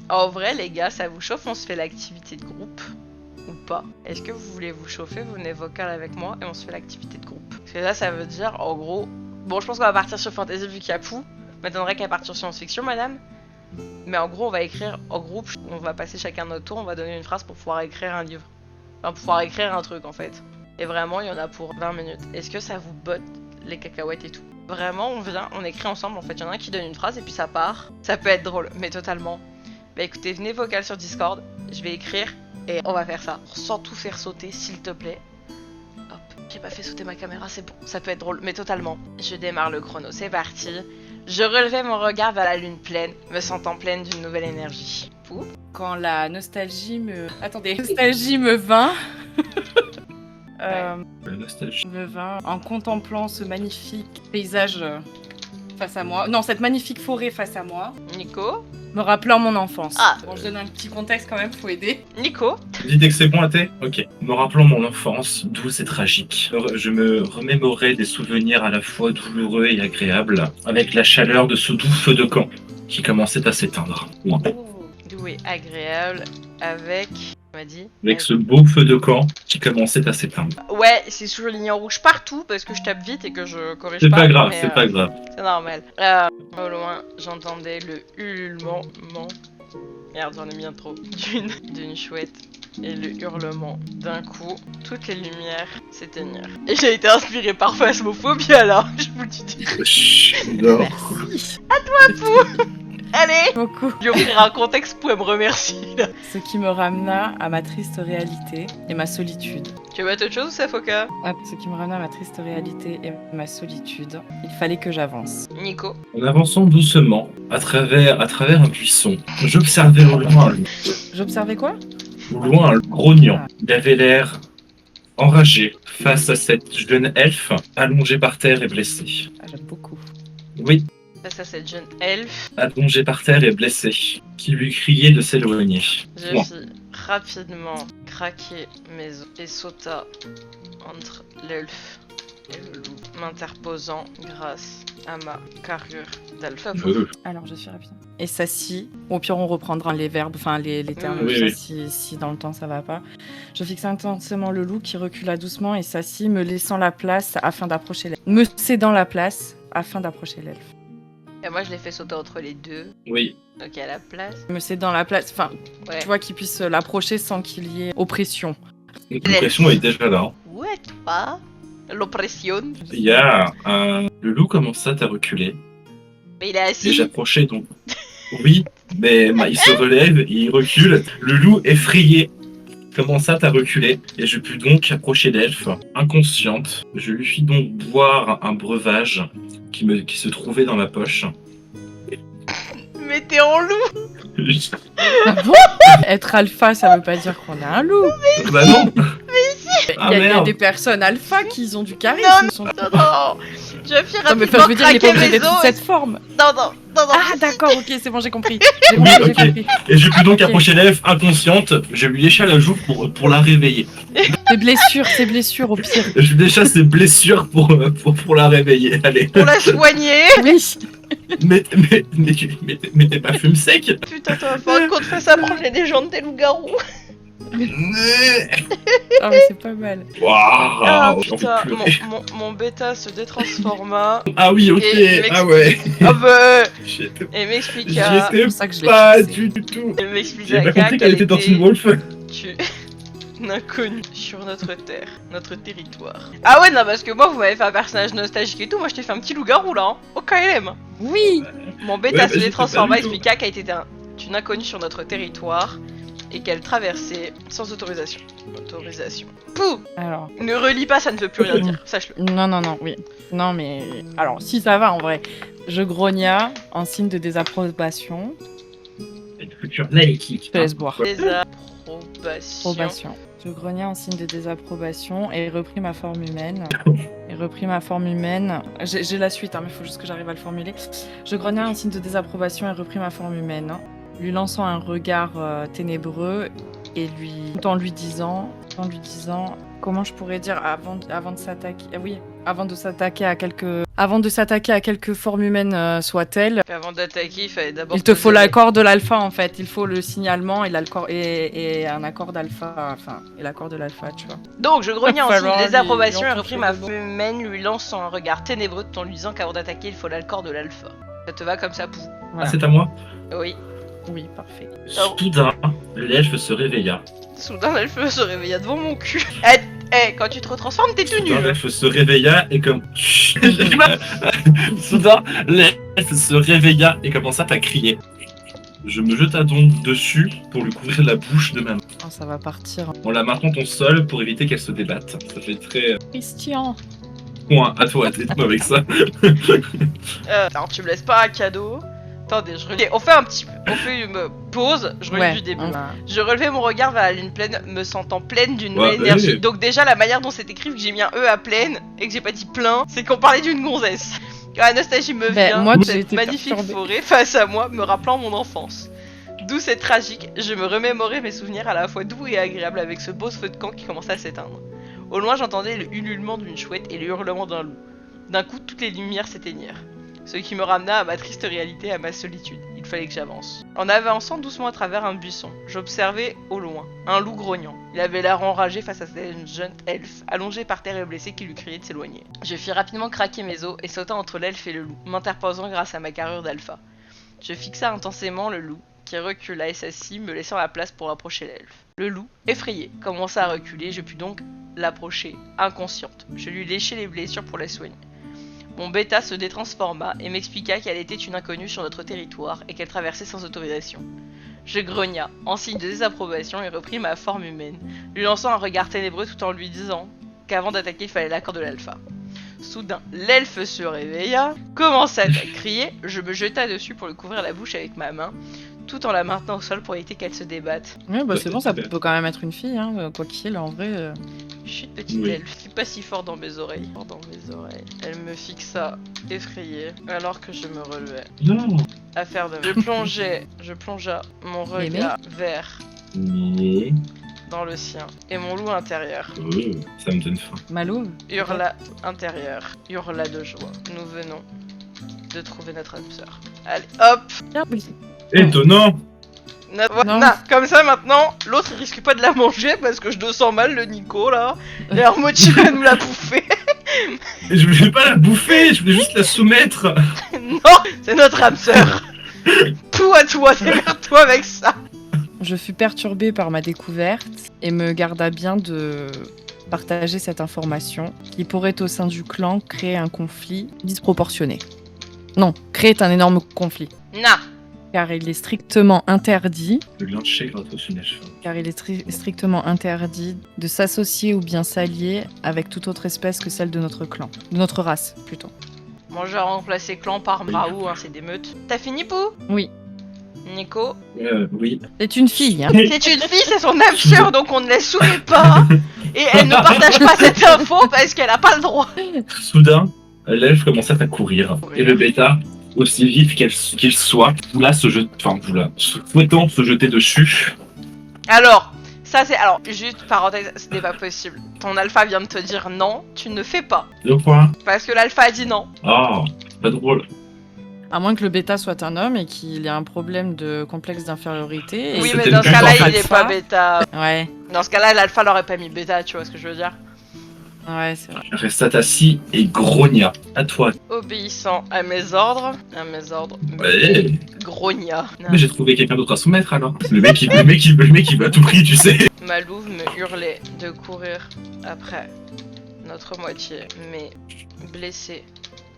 En vrai, les gars, ça vous chauffe, on se fait l'activité de groupe ou pas? Est-ce que vous voulez vous chauffer, vous venez vocal avec moi et on se fait l'activité de groupe? Parce que là, ça veut dire, en gros... Bon, je pense qu'on va partir sur fantasy vu qu'il y a Pou. M'étonnerait qu'à partir sur science-fiction, madame. Mais en gros, on va écrire en groupe, on va passer chacun notre tour, on va donner une phrase pour pouvoir écrire un livre. Enfin, pour pouvoir écrire un truc, en fait. Et vraiment, il y en a pour 20 minutes. Est-ce que ça vous botte, les cacahuètes et tout? Vraiment, on vient, on écrit ensemble, en fait. Il y en a un qui donne une phrase et puis ça part. Ça peut être drôle, mais totalement. Bah écoutez, venez vocal sur Discord, je vais écrire et on va faire ça. Sans tout faire sauter, s'il te plaît. Hop, j'ai pas fait sauter ma caméra, c'est bon. Ça peut être drôle, mais totalement. Je démarre le chrono, c'est parti. Je relevais mon regard vers la lune pleine, me sentant pleine d'une nouvelle énergie. Pou. Quand la nostalgie me... Attendez, nostalgie me vint. La nostalgie. Me vint en contemplant ce magnifique paysage face à moi. Non, cette magnifique forêt face à moi. Nico. Me rappelant mon enfance. Ah. Bon, je donne un petit contexte quand même, faut aider. Nico. L'idée que c'est bon à thé? Ok. Me rappelant mon enfance, douce et tragique. Je me remémorais des souvenirs à la fois douloureux et agréables, avec la chaleur de ce doux feu de camp qui commençait à s'éteindre. Ouais. Doux et agréable avec... On m'a dit. Avec ce beau feu de camp qui commençait à s'éteindre. Ouais, c'est surligné en rouge partout parce que je tape vite et que je corrige C'est pas. pas grave, mais, c'est pas grave. C'est normal. Au loin, j'entendais le ululement. Merde, j'en ai mis un trop. D'une chouette. Et le hurlement. D'un coup, toutes les lumières s'éteignirent. Et j'ai été inspirée par Phasmophobie alors, je vous le dis. Chut, non. Merci. Allez, Beaucoup. je vais offrir un contexte, vous pouvez me remercier là. Ce qui me ramena à ma triste réalité et ma solitude. Tu veux mettre autre chose ou ça, Foka? Ce qui me ramena à ma triste réalité et ma solitude. Il fallait que j'avance. Nico. En avançant doucement, à travers un buisson, j'observais au loin J'observais quoi? un grognon. Il avait l'air enragé face à cette jeune elfe allongée par terre et blessée. Ah, j'aime beaucoup. Oui, Face à cette jeune elfe, allongée par terre et blessée, qui lui criait de s'éloigner. je Bon. fis rapidement craquer mes os et sauta entre l'elfe et le loup, m'interposant grâce à ma carrure d'alpha. Alors, je suis rapide. Et s'assit. Au pire, on reprendra les verbes, enfin les termes, Oui, ça, oui. si dans le temps ça va pas. Je fixe intensément le loup qui recula doucement et s'assit, me laissant la place afin d'approcher l'elfe. Me cédant la place afin d'approcher l'elfe. Et moi je l'ai fait sauter entre les deux, Oui. donc à la place. Me cédant la place, enfin, Ouais. tu vois, qu'il puisse l'approcher sans qu'il y ait oppression. L'impression est déjà là. Ouais, toi. L'oppression. Il y a un... Le loup commença à reculer. Mais il est Et assis. j'approchais donc. Oui, mais il se relève et il recule. Le loup, effrayé, commença à reculer. Et je pus donc approcher l'elfe. Inconsciente, je lui fis donc boire un breuvage qui se trouvait dans ma poche. Mais t'es en loup. Ah bon? Être alpha, ça veut pas dire qu'on a un loup. Bah non. Il y a des personnes alpha qui ont du charisme. Non, Ils sont- Non. Je fais Non, mais rapidement enfin, je veux dire, il est pas craquer obligé mes d'être os. sous cette forme. Non. Ah, d'accord, ok, c'est bon, j'ai compris. J'ai Oui, compris, ok. j'ai compris. Et je pus donc approcher l'elfe inconsciente. Je lui lécha la joue pour la réveiller. Ses blessures, au pire. Je lui lécha ses blessures pour la réveiller. Allez. Pour la soigner. Oui. Mais t'es pas fume sec. Putain, toi, faut qu'on te fasse approcher des gens de tes loups-garous. Ah, mais c'est pas mal. Waouh, Ah j'ai envie de putain, pleurer. mon bêta se détransforma. Ah oui, ok, Et ah ouais. Ah bah. J'étais Et m'expliqua. j'étais pour ça que je l'ai pas fixé. du tout. Et m'expliqua J'ai pas compris qu'elle était dans une wolf. Tu... Inconnu sur notre terre, notre territoire. Ah ouais, non, parce que moi, vous m'avez fait un personnage nostalgique et tout, moi je t'ai fait un petit loup-garou là, hein, au KLM. Oui. Mon bêta Ouais, se bah, détransforma, j'étais pas du expliqua qu'elle était une inconnue sur notre territoire et qu'elle traversait sans autorisation. Pouh. Alors, Ne relis pas, ça ne veut plus rien dire, sache-le. non, oui. Non, mais... Alors, si ça va, en vrai. Je grogna en signe de désapprobation. Une culture laïque. Je te laisse boire. Désapprobation. Approbation. Je grogna en signe de désapprobation et repris ma forme humaine. J'ai la suite, hein, mais il faut juste que j'arrive à le formuler. Je grogna en signe de désapprobation et repris ma forme humaine, lui lançant un regard ténébreux et tout en lui disant, comment je pourrais dire avant de s'attaquer. Ah oui, avant de s'attaquer à quelque forme humaine soit-elle, Avant d'attaquer, il fallait d'abord. il te faut l'accord de l'alpha en fait. Il faut le signalement et un accord d'alpha, enfin, et l'accord de l'alpha, tu vois. Donc, je grognais en signe Falloir des approbations lui et repris ma enfoncer humaine, lui lançant un regard ténébreux tout en lui disant qu'avant d'attaquer, il faut l'accord de l'alpha. Ça te va comme ça, Pou? Ah, Voilà. c'est à moi. Oui. Oui, parfait. Soudain, l'elfe se réveilla. Soudain, l'elfe se réveilla devant mon cul. Quand tu te retransformes, t'es tout Soudain, nul. l'elfe se réveilla et comme... Soudain, l'elfe se réveilla et commença à crier. Je me jeta donc dessus pour lui couvrir la bouche de ma main. Oh, ça va partir. En la maintenant au sol pour éviter qu'elle se débatte. Ça fait très... Christian. Point, à toi, aide-moi avec ça. Alors, tu me laisses pas un cadeau. Attendez, on fait une pause, je relis du début. Je relevais mon regard vers la lune pleine, me sentant pleine d'une nouvelle énergie. Oui. Donc déjà, la manière dont c'est écrit, que j'ai mis un E à pleine et que j'ai pas dit plein, c'est qu'on parlait d'une gonzesse. Quand Anastasie me vient, moi, j'ai cette été magnifique perturbée. forêt face à moi, me rappelant mon enfance. D'où c'est tragique, je me remémorais mes souvenirs à la fois doux et agréables avec ce beau feu de camp qui commençait à s'éteindre. Au loin, j'entendais le ululement d'une chouette et le hurlement d'un loup. D'un coup, toutes les lumières s'éteignirent. Ce qui me ramena à ma triste réalité, à ma solitude. Il fallait que j'avance. En avançant doucement à travers un buisson, j'observais au loin un loup grognant. Il avait l'air enragé face à cette jeune elfe, allongée par terre et blessée, qui lui criait de s'éloigner. Je fis rapidement craquer mes os et sauta entre l'elfe et le loup, m'interposant grâce à ma carrure d'alpha. Je fixa intensément le loup, qui recula et s'assit, me laissant la place pour approcher l'elfe. Le loup, effrayé, commença à reculer, je pus donc l'approcher, inconsciente. Je lui léchai les blessures pour les soigner. Mon bêta se détransforma et m'expliqua qu'elle était une inconnue sur notre territoire et qu'elle traversait sans autorisation. Je grogna, en signe de désapprobation, et repris ma forme humaine, lui lançant un regard ténébreux tout en lui disant qu'avant d'attaquer, il fallait l'accord de l'alpha. Soudain, l'elfe se réveilla, commença à crier, je me jeta dessus pour lui couvrir la bouche avec ma main, tout en la maintenant au sol pour éviter qu'elle se débatte. Ouais, bah c'est bon, ça peut quand même être une fille, hein, quoi qu'il, en vrai. Chut, petite Oui. elfe, qui pas si fort dans mes oreilles. Elle me fixa, effrayée, alors que je me relevais. Non. Affaire de... Je plongea mon regard vers Mais... dans le sien, et mon loup intérieur ça me donne faim. Malou. hurla de joie. Nous venons de trouver notre âme sœur. Allez, hop. Étonnant. Non. Comme ça maintenant, l'autre il risque pas de la manger parce que je le sens mal, le Nico là. Il a l'air motivé à nous la bouffer. Et je voulais pas la bouffer, je voulais juste la soumettre. Non, c'est notre âme sœur. Tout à toi, démerde-toi avec ça. Je fus perturbée par ma découverte et me garda bien de partager cette information qui pourrait au sein du clan créer un conflit disproportionné. Non, créer un énorme conflit. Nah. Car il est strictement interdit, Le lyncher grâce au sunèche. strictement interdit de s'associer ou bien s'allier avec toute autre espèce que celle de notre clan. De notre race, plutôt. Moi je vais remplacer clan par Mraou, hein, c'est des meutes. T'as fini, Pou? Oui. Nico? Oui. C'est une fille, hein. C'est une fille, c'est son âme sœur, donc on ne la soumet pas. Et elle ne partage pas cette info parce qu'elle a pas le droit. Soudain, l'elfe commença à courir. Et le bêta, aussi vif qu'il soit, souhaitant se jeter dessus. Alors, ça c'est... Alors, juste parenthèse, ce n'est pas possible. Ton alpha vient de te dire non, tu ne fais pas. De quoi? Parce que l'alpha a dit non. Ah, pas drôle. À moins que le bêta soit un homme et qu'il ait un problème de complexe d'infériorité. Et Oui, c'était mais dans ce le cas cas-là, en fait. il est pas bêta. Ouais, Dans ce cas-là, l'alpha l'aurait pas mis bêta, tu vois ce que je veux dire? ouais, c'est vrai. Resta assis et grogna. À toi. Obéissant à mes ordres, Ouais. grogna. Mais j'ai trouvé quelqu'un d'autre à soumettre alors. Le mec il veut à tout prix, tu sais. Ma louve me hurlait de courir après notre moitié, mais blessée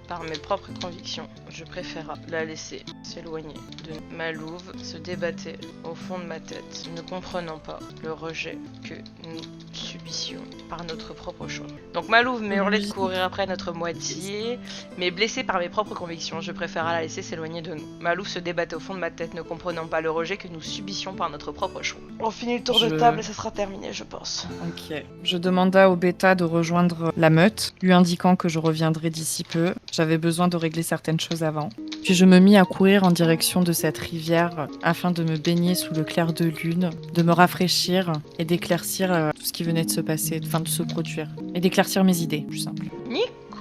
par mes propres convictions, je préféra la laisser s'éloigner de nous. Ma louve se débattait au fond de ma tête, ne comprenant pas le rejet que nous subissions par notre propre choix. Donc ma louve me hurlait de courir après notre moitié, mais blessée par mes propres convictions, je préféra la laisser s'éloigner de nous. Ma louve se débattait au fond de ma tête, ne comprenant pas le rejet que nous subissions par notre propre choix. On finit le tour de table et ça sera terminé, je pense. Ok. Je demanda au bêta de rejoindre la meute, lui indiquant que je reviendrais d'ici peu. J'avais besoin de régler certaines choses avant. Puis je me mis à courir en direction de cette rivière afin de me baigner sous le clair de lune, de me rafraîchir et d'éclaircir tout ce qui venait de se passer, enfin de se produire. Et d'éclaircir mes idées, plus simple.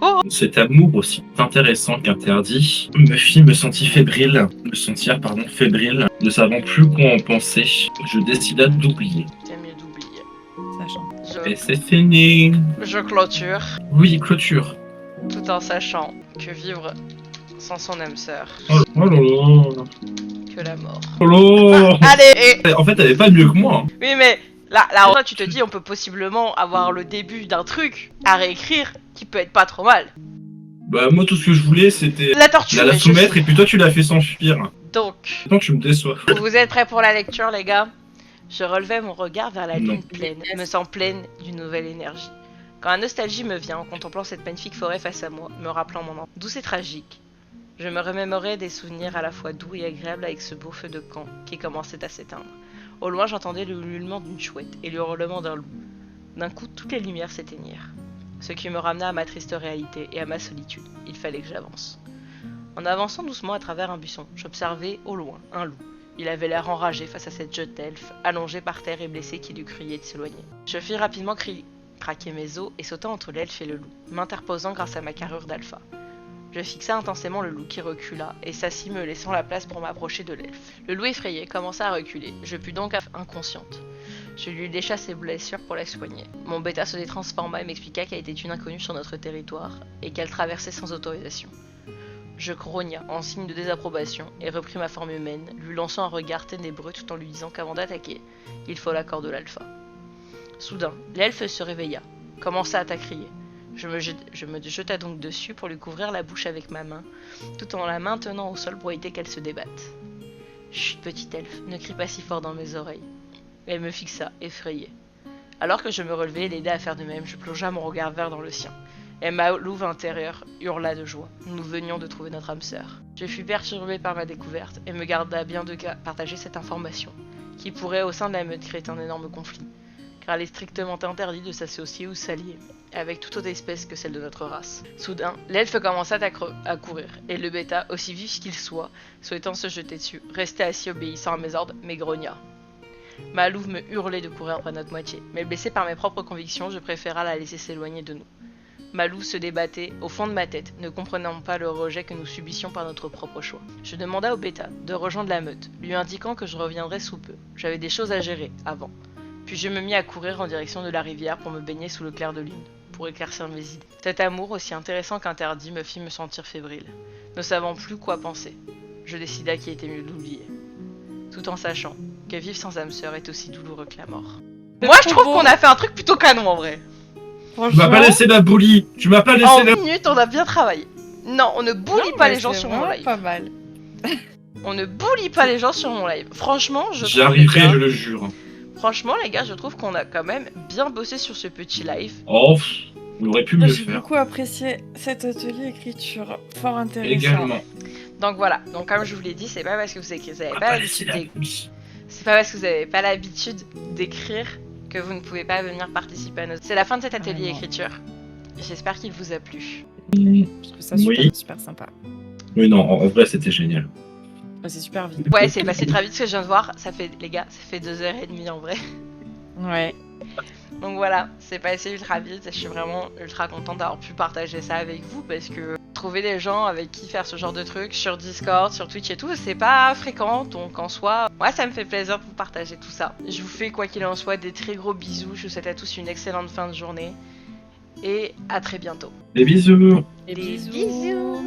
Oh. Cet amour aussi intéressant qu'interdit me fit me sentir fébrile, ne savant plus quoi en penser. Je décida d'oublier. C'est mieux d'oublier. Sachant. Et c'est fini. Je clôture, Oui, clôture. tout en sachant que vivre sans son âme sœur, Oh là là. que la mort. Oh là. Allez. En fait, elle est pas mieux que moi. Hein. Oui, mais là, tu te dis, on peut possiblement avoir le début d'un truc à réécrire qui peut être pas trop mal. Bah moi tout ce que je voulais c'était La tortue. la soumettre et puis toi tu l'as fait s'enfuir. Donc, Donc tu me déçois. vous êtes prêts pour la lecture, les gars? Je relevais mon regard vers la Non. lune pleine, me sens pleine d'une nouvelle énergie. Quand la nostalgie me vient en contemplant cette magnifique forêt face à moi, me rappelant mon enfance douce et tragique, je me remémorais des souvenirs à la fois doux et agréables avec ce beau feu de camp qui commençait à s'éteindre. Au loin, j'entendais le ululement d'une chouette et le hurlement d'un loup. D'un coup, toutes les lumières s'éteignirent. Ce qui me ramena à ma triste réalité et à ma solitude. Il fallait que j'avance. En avançant doucement à travers un buisson, j'observai au loin un loup. Il avait l'air enragé face à cette jeune elfe, allongée par terre et blessée qui lui criait de s'éloigner. Je fis rapidement craquer mes os et sautant entre l'elfe et le loup, m'interposant grâce à ma carrure d'alpha. Je fixa intensément le loup qui recula et s'assit me laissant la place pour m'approcher de l'elfe. Le loup effrayé commença à reculer, je pus donc inconsciente. Je lui lécha ses blessures pour la soigner. Mon bêta se détransforma et m'expliqua qu'elle était une inconnue sur notre territoire et qu'elle traversait sans autorisation. Je grogna en signe de désapprobation et repris ma forme humaine, lui lançant un regard ténébreux tout en lui disant qu'avant d'attaquer, il faut l'accord de l'alpha. Soudain, l'elfe se réveilla, commença à crier. Je me jeta donc dessus pour lui couvrir la bouche avec ma main, tout en la maintenant au sol pour éviter qu'elle se débatte. Chut, petite elfe, ne crie pas si fort dans mes oreilles. Elle me fixa, effrayée. Alors que je me relevais et l'aidais à faire de même, je plongea mon regard vert dans le sien. Et ma louve intérieure hurla de joie. Nous venions de trouver notre âme sœur. Je fus perturbée par ma découverte et me garda bien de partager cette information, qui pourrait au sein de la meute créer un énorme conflit, car il est strictement interdit de s'associer ou s'allier avec toute autre espèce que celle de notre race. Soudain, l'elfe commença à courir, et le bêta, aussi vif qu'il soit, souhaitant se jeter dessus, restait assis obéissant à mes ordres, mais grogna. Ma louve me hurlait de courir après notre moitié, mais blessée par mes propres convictions, je préféra la laisser s'éloigner de nous. Ma louve se débattait au fond de ma tête, ne comprenant pas le rejet que nous subissions par notre propre choix. Je demanda au bêta de rejoindre la meute, lui indiquant que je reviendrais sous peu. J'avais des choses à gérer avant. Puis je me mis à courir en direction de la rivière pour me baigner sous le clair de lune, pour éclaircir mes idées. Cet amour, aussi intéressant qu'interdit, me fit me sentir fébrile, ne savant plus quoi penser. Je décida qu'il était mieux d'oublier, tout en sachant que vivre sans âme sœur est aussi douloureux que la mort. Moi, je trouve qu'on a fait un truc plutôt canon en vrai. Tu m'as pas laissé la bully. Tu m'as pas laissé En la... minutes, on a bien travaillé. Non, on ne bully pas les gens sur mon live. Pas mal. On ne bully pas les gens sur mon live. Franchement, J'y arriverai, je le jure. Franchement, les gars, je trouve qu'on a quand même bien bossé sur ce petit live. Oh, on aurait pu mieux J'ai faire. beaucoup apprécié cet atelier écriture. Fort intéressant. Également. Donc voilà. Donc comme je vous l'ai dit, c'est pas parce que vous avez On pas va laisser l'habitude la d'écrire. bully. C'est pas parce que vous avez pas l'habitude d'écrire que vous ne pouvez pas venir participer à notre... C'est la fin de cet atelier non. écriture. J'espère qu'il vous a plu. Je trouve ça super, Oui. super sympa. Oui, non, en vrai, c'était génial. C'est super vite. Ouais, c'est passé très vite ce que je viens de voir. Ça fait, les gars, ça fait 2h30 en vrai. Ouais. Donc voilà, c'est passé ultra vite et je suis vraiment ultra contente d'avoir pu partager ça avec vous parce que trouver des gens avec qui faire ce genre de trucs sur Discord, sur Twitch et tout, c'est pas fréquent, donc en soi, moi ça me fait plaisir de vous partager tout ça. Je vous fais quoi qu'il en soit des très gros bisous, je vous souhaite à tous une excellente fin de journée et à très bientôt. Des bisous. Des bisous.